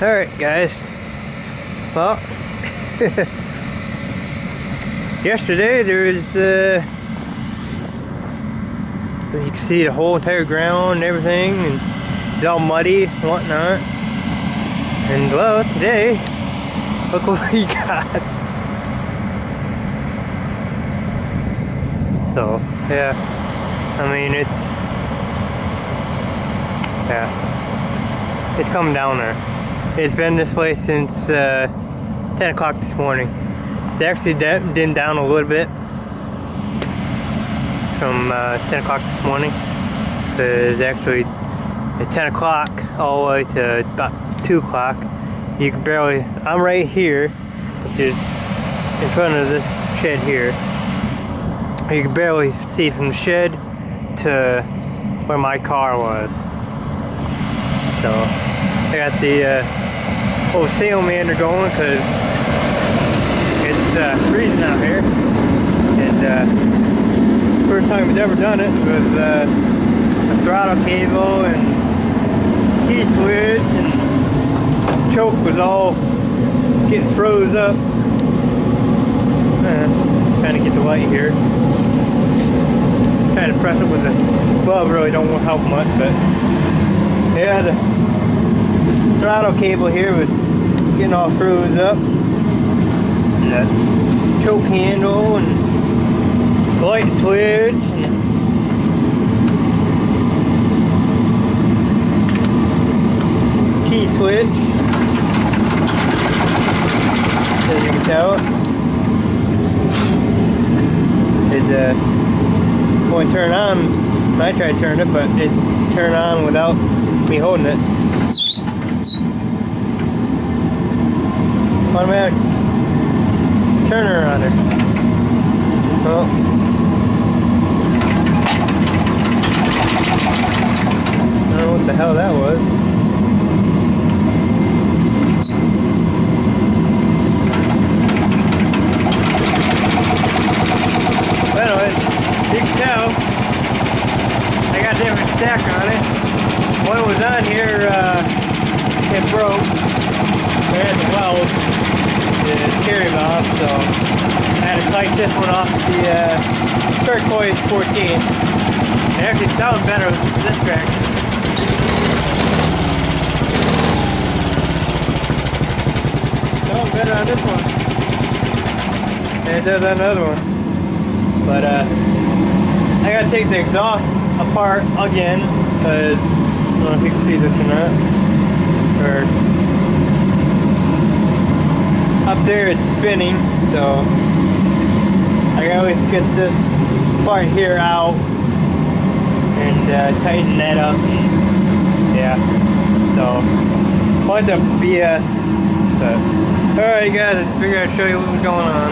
Alright guys, well, yesterday there was, you can see the whole entire ground and everything, and it's all muddy and whatnot. And well, today, look what we got. So, yeah, I mean, it's coming down there. It's been this way since 10 o'clock this morning. It's actually dimmed down a little bit from 10 o'clock this morning. It's actually at 10 o'clock all the way to about 2 o'clock. You can barely, I'm right here, which is in front of this shed here. You can barely see from the shed to where my car was. So I got the old salamander going because it's freezing out here. And first time we've ever done it with a throttle cable and key switch, and choke was all getting froze up. Trying to get the light here. Trying to press it with a glove really don't help much, but yeah, the throttle cable here was getting all froze up. And that choke handle and the light switch and key switch, as you can tell. It's going to turn on. I tried to turn it, but it turned on without me holding it. Automatic turner on it. Well, I don't know what the hell that was. Anyways, you can tell I got a different stack on it. One was on here, it broke. There had the weld, the carry valve, so I had to tighten this one off the turquoise 14. It actually sounds better with this tractor. Sounds better on this one than it does on the other one. But I gotta take the exhaust apart again, because I don't know if you can see this or not. Or up there it's spinning, so I gotta always get this part here out and tighten that up. Yeah, so bunch of BS. But alright guys, I figured I'd show you what was going on.